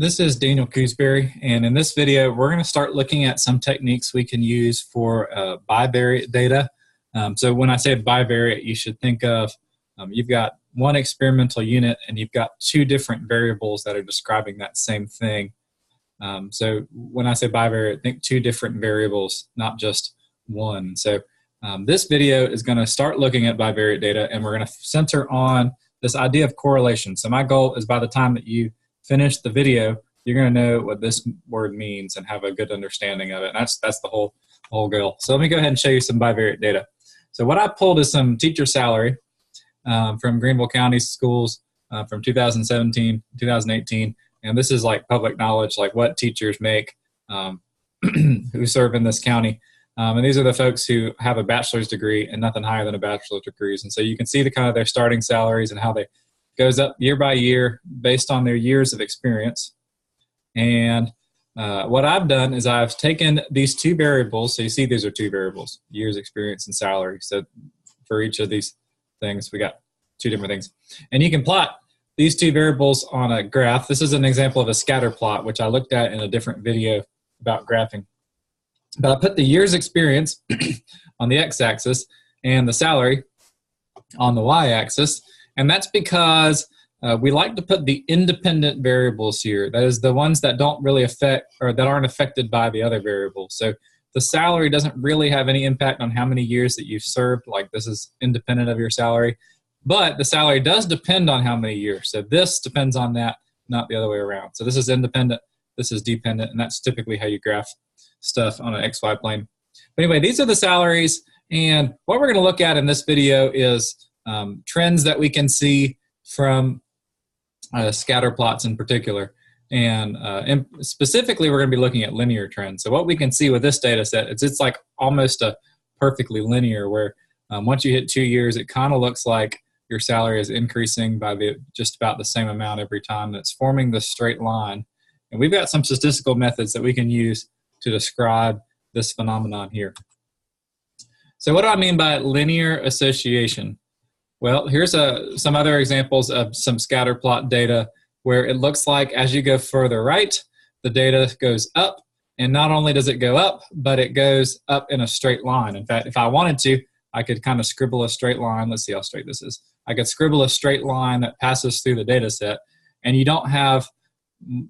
This is Daniel Coosberry, and in this video, we're going to start looking at some techniques we can use for bivariate data. So when I say bivariate, you should think of you've got one experimental unit and you've got two different variables that are describing that same thing. So when I say bivariate, think two different variables, not just one. So this video is going to start looking at bivariate data, and we're going to center on this idea of correlation. So my goal is by the time that you finish the video, you're going to know what this word means and have a good understanding of it. And that's the whole goal. So let me go ahead and show you some bivariate data. So what I pulled is some teacher salary from Greenville County schools from 2017, 2018. And this is like public knowledge, like what teachers make who serve in this county. And these are the folks who have a bachelor's degree and nothing higher than a bachelor's degree. And so you can see the kind of their starting salaries and how they goes up year by year based on their years of experience. And what I've done is I've taken these two variables. So you see these are two variables, years experience and salary. So for each of these things, we got two different things. And you can plot these two variables on a graph. This is an example of a scatter plot, which I looked at in a different video about graphing. But I put the years experience on the x-axis and the salary on the y-axis. And that's because we like to put the independent variables here. That is the ones that don't really affect or that aren't affected by the other variables. So the salary doesn't really have any impact on how many years that you've served. Like this is independent of your salary. But the salary does depend on how many years. So this depends on that, not the other way around. So this is independent, this is dependent, and that's typically how you graph stuff on an XY plane. But anyway, these are the salaries. And what we're going to look at in this video is trends that we can see from scatter plots in particular. And specifically, we're going to be looking at linear trends. So what we can see with this data set is it's like almost a perfectly linear where once you hit 2 years, it kind of looks like your salary is increasing by just about the same amount every time. That's forming this straight line. And we've got some statistical methods that we can use to describe this phenomenon here. So what do I mean by linear association? Well, here's some other examples of some scatter plot data where it looks like as you go further right, the data goes up. And not only does it go up, but it goes up in a straight line. In fact, if I wanted to, I could kind of scribble a straight line. Let's see how straight this is. I could scribble a straight line that passes through the data set, and you don't have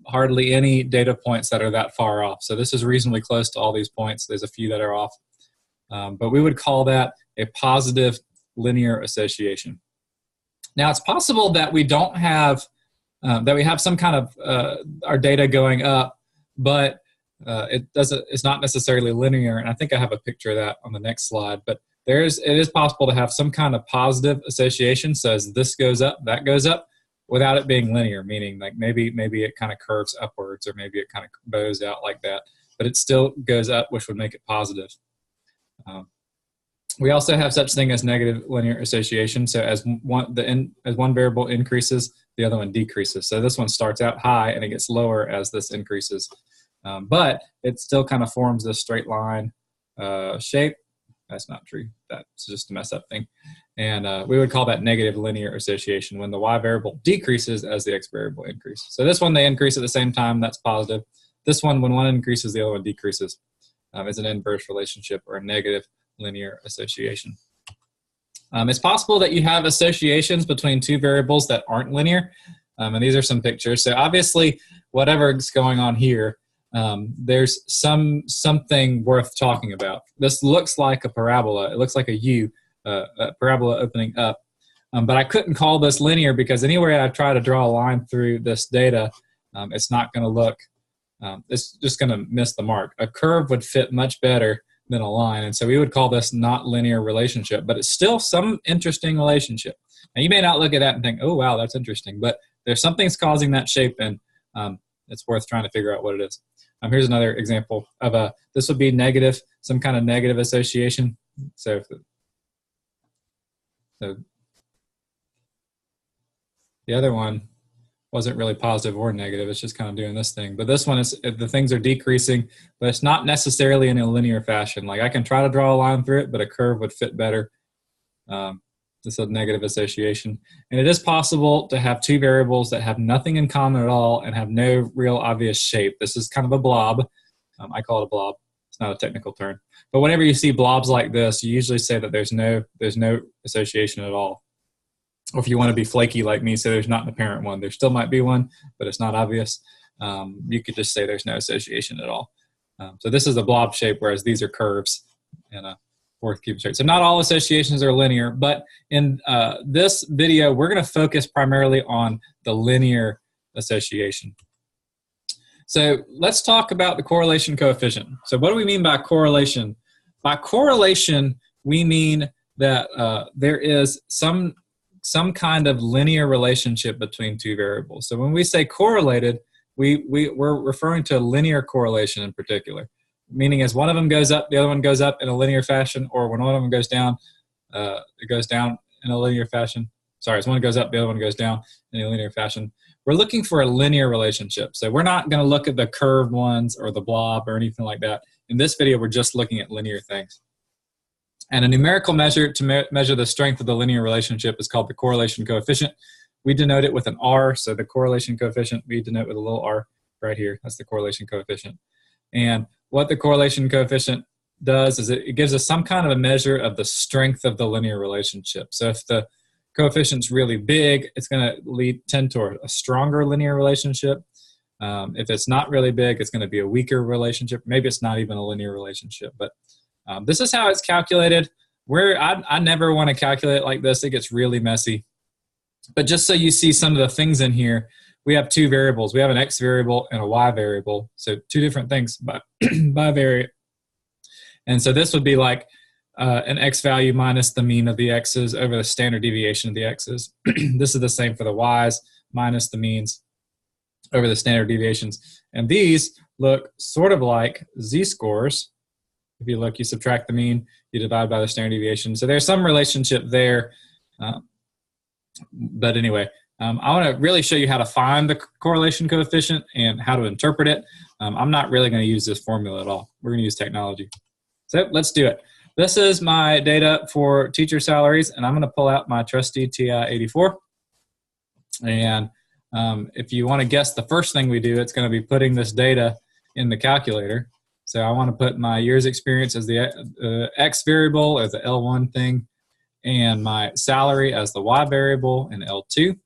hardly any data points that are that far off. So this is reasonably close to all these points. There's a few that are off. But we would call that a positive linear association. Now it's possible that we don't have, that we have some kind of our data going up, but it's not necessarily linear. And I think I have a picture of that on the next slide, but it is possible to have some kind of positive association. So as this goes up, that goes up without it being linear, meaning like maybe it kind of curves upwards or maybe it kind of bows out like that, but it still goes up, which would make it positive. We also have such thing as negative linear association. So as one variable increases, the other one decreases. So this one starts out high and it gets lower as this increases. But it still kind of forms this straight line shape. That's not true. That's just a mess up thing. And we would call that negative linear association when the y variable decreases as the x variable increases. So this one, they increase at the same time. That's positive. This one, when one increases, the other one decreases. Is an inverse relationship or a negative linear association. It's possible that you have associations between two variables that aren't linear. And these are some pictures. So obviously, whatever's going on here, there's something worth talking about. This looks like a parabola. It looks like a U, a parabola opening up. But I couldn't call this linear because anywhere I try to draw a line through this data, it's not going to look, it's just going to miss the mark. A curve would fit much better than a line. And so we would call this not linear relationship, but it's still some interesting relationship. Now you may not look at that and think, oh, wow, that's interesting, but there's something's causing that shape and it's worth trying to figure out what it is. Here's another example of this would be negative, some kind of negative association. So the other one wasn't really positive or negative. It's just kind of doing this thing. But this one, the things are decreasing, but it's not necessarily in a linear fashion. Like I can try to draw a line through it, but a curve would fit better. This is a negative association. And it is possible to have two variables that have nothing in common at all and have no real obvious shape. This is kind of a blob. I call it a blob. It's not a technical term. But whenever you see blobs like this, you usually say that there's no association at all. Or if you want to be flaky like me, say there's not an apparent one. There still might be one, but it's not obvious. You could just say there's no association at all. So this is a blob shape, whereas these are curves in a fourth cubic shape. So not all associations are linear, but in this video, we're going to focus primarily on the linear association. So let's talk about the correlation coefficient. So what do we mean by correlation? By correlation, we mean that there is some kind of linear relationship between two variables. So when we say correlated, we're referring to a linear correlation in particular, meaning as one of them goes up, the other one goes up in a linear fashion, or when one of them goes down, it goes down in a linear fashion. Sorry, as one goes up, the other one goes down in a linear fashion. We're looking for a linear relationship. So we're not going to look at the curved ones or the blob or anything like that. In this video, we're just looking at linear things. And a numerical measure to measure the strength of the linear relationship is called the correlation coefficient. We denote it with an R. So the correlation coefficient, we denote with a little r right here. That's the correlation coefficient. And what the correlation coefficient does is it gives us some kind of a measure of the strength of the linear relationship. So if the coefficient's really big, it's going to tend toward a stronger linear relationship. If it's not really big, it's going to be a weaker relationship. Maybe it's not even a linear relationship. But this is how it's calculated. I never want to calculate it like this. It gets really messy. But just so you see some of the things in here, we have two variables. We have an x variable and a y variable. So two different things bivariate. And so this would be like an x value minus the mean of the x's over the standard deviation of the x's. This is the same for the y's, minus the means over the standard deviations. And these look sort of like z-scores. If you look, you subtract the mean, you divide by the standard deviation. So there's some relationship there. But anyway, I want to really show you how to find the correlation coefficient and how to interpret it. I'm not really going to use this formula at all. We're going to use technology. So let's do it. This is my data for teacher salaries, and I'm going to pull out my trusty TI-84. And if you want to guess the first thing we do, it's going to be putting this data in the calculator. So I want to put my year's experience as the X variable, as the L1 thing, and my salary as the Y variable in L2.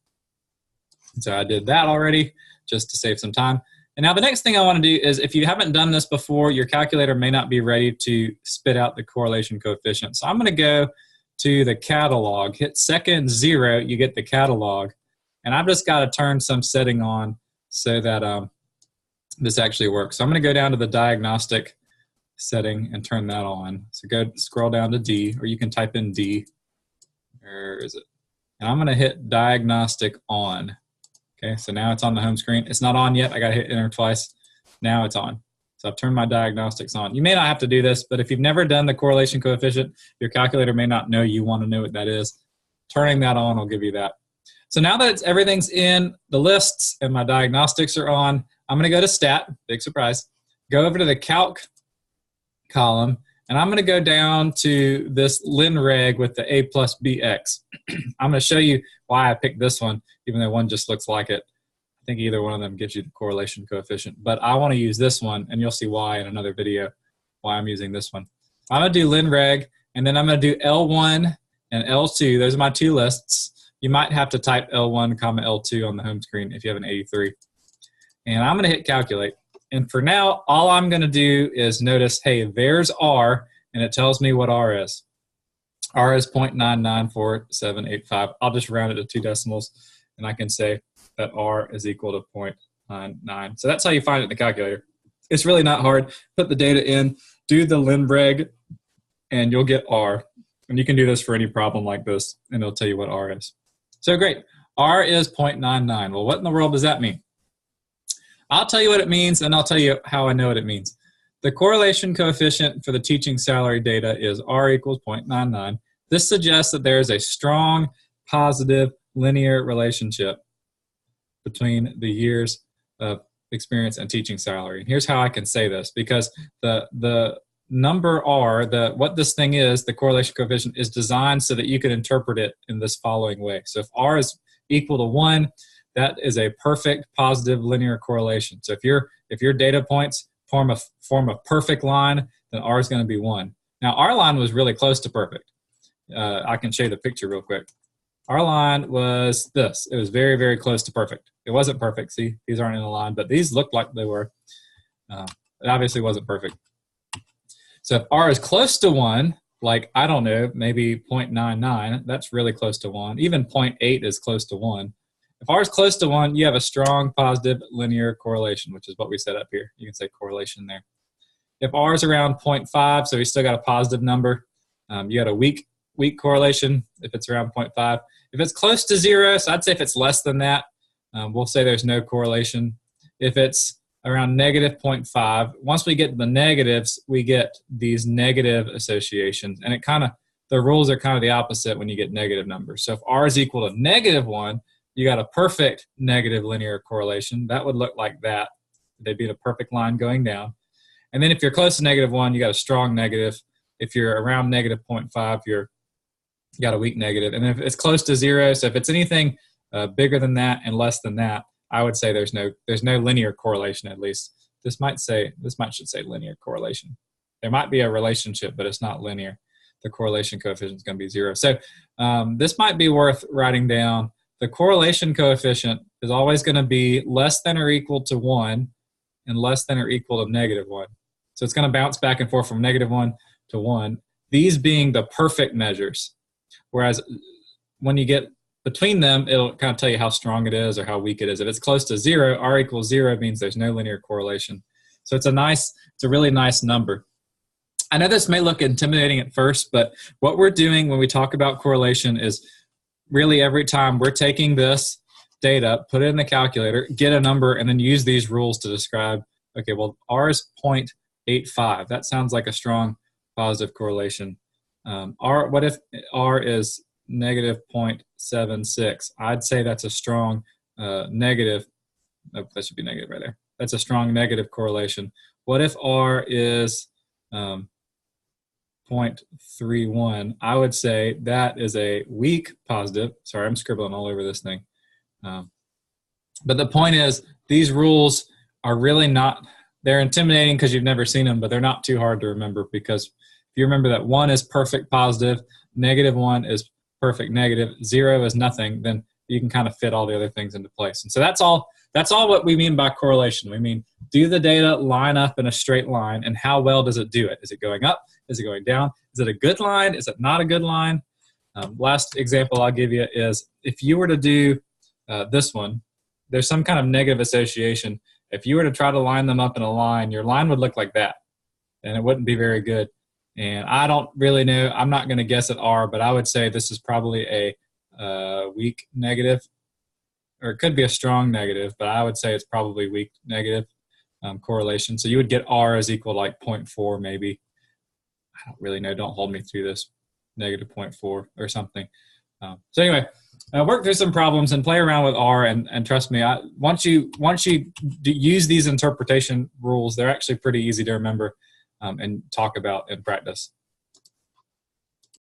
So I did that already just to save some time. And now the next thing I want to do is, if you haven't done this before, your calculator may not be ready to spit out the correlation coefficient. So I'm going to go to the catalog, hit second 0, you get the catalog. And I've just got to turn some setting on so that this actually works. So I'm going to go down to the diagnostic setting and turn that on. So go scroll down to D, or you can type in D. Where is it? And I'm going to hit diagnostic on. Okay, so now it's on the home screen. It's not on yet. I got to hit enter twice. Now it's on. So I've turned my diagnostics on. You may not have to do this, but if you've never done the correlation coefficient, your calculator may not know you want to know what that is. Turning that on will give you that. So now that everything's in the lists and my diagnostics are on, I'm going to go to stat, big surprise, go over to the calc column, and I'm going to go down to this linreg with the a plus bx. I'm going to show you why I picked this one, even though one just looks like it. I think either one of them gives you the correlation coefficient, but I want to use this one, and you'll see why in another video, why I'm using this one. I'm going to do linreg, and then I'm going to do L1 and L2. Those are my two lists. You might have to type L1, L2 on the home screen if you have an 83. And I'm going to hit calculate. And for now, all I'm going to do is notice, hey, there's R, and it tells me what R is. R is 0.994785. I'll just round it to 2 decimals, and I can say that R is equal to 0.99. So that's how you find it in the calculator. It's really not hard. Put the data in, do the linreg, and you'll get R. And you can do this for any problem like this, and it'll tell you what R is. So great. R is 0.99. Well, what in the world does that mean? I'll tell you what it means, and I'll tell you how I know what it means. The correlation coefficient for the teaching salary data is R equals 0.99. This suggests that there is a strong, positive, linear relationship between the years of experience and teaching salary. And here's how I can say this, because the number R, what this thing is, the correlation coefficient, is designed so that you can interpret it in this following way. So if R is equal to 1, that is a perfect positive linear correlation. So if your data points form a perfect line, then R is going to be 1. Now our line was really close to perfect. I can show you the picture real quick. Our line was this. It was very, very close to perfect. It wasn't perfect. See, these aren't in a line, but these looked like they were. It obviously wasn't perfect. So if R is close to 1, like, I don't know, maybe 0.99, that's really close to 1. Even 0.8 is close to 1. If R is close to 1, you have a strong positive linear correlation, which is what we set up here. You can say correlation there. If R is around 0.5, so we still got a positive number, you got a weak correlation if it's around 0.5. If it's close to 0, so I'd say if it's less than that, we'll say there's no correlation. If it's around negative 0.5, once we get to the negatives, we get these negative associations. And the rules are kind of the opposite when you get negative numbers. So if R is equal to negative 1, you got a perfect negative linear correlation. That would look like that. They'd be in a perfect line going down. And then if you're close to negative 1, you got a strong negative. If you're around negative 0.5, you got a weak negative. And if it's close to 0, so if it's anything bigger than that and less than that, I would say there's no linear correlation, at least. This should say linear correlation. There might be a relationship, but it's not linear. The correlation coefficient is going to be 0. So this might be worth writing down. The correlation coefficient is always going to be less than or equal to 1 and less than or equal to negative 1. So it's going to bounce back and forth from negative 1 to 1, these being the perfect measures. Whereas when you get between them, it'll kind of tell you how strong it is or how weak it is. If it's close to 0, R equals 0 means there's no linear correlation. So it's a really nice number. I know this may look intimidating at first, but what we're doing when we talk about correlation is really every time we're taking this data, put it in the calculator, get a number, and then use these rules to describe, okay, well, R is 0.85. That sounds like a strong positive correlation. What if R is negative 0.76? I'd say that's a strong negative. Oh, that should be negative right there. That's a strong negative correlation. What if R is 0.31? I would say that is a weak positive. Sorry, I'm scribbling all over this thing. But the point is, these rules are really not, they're intimidating because you've never seen them, but they're not too hard to remember, because if you remember that 1 is perfect positive, negative 1 is perfect negative, 0 is nothing, then you can kind of fit all the other things into place. And so that's all what we mean by correlation. We mean, do the data line up in a straight line, and how well does it do it? Is it going up? Is it going down? Is it a good line? Is it not a good line? Last example I'll give you is, if you were to do this one, there's some kind of negative association. If you were to try to line them up in a line, your line would look like that, and it wouldn't be very good. And I don't really know. I'm not going to guess at R, but I would say this is probably a weak negative, or it could be a strong negative, but I would say it's probably weak negative correlation. So you would get R is equal to like 0.4 maybe. I don't really know. Don't hold me through this. Negative 0.4 or something. So anyway, work through some problems and play around with R, and trust me, once you use these interpretation rules, they're actually pretty easy to remember and talk about in practice.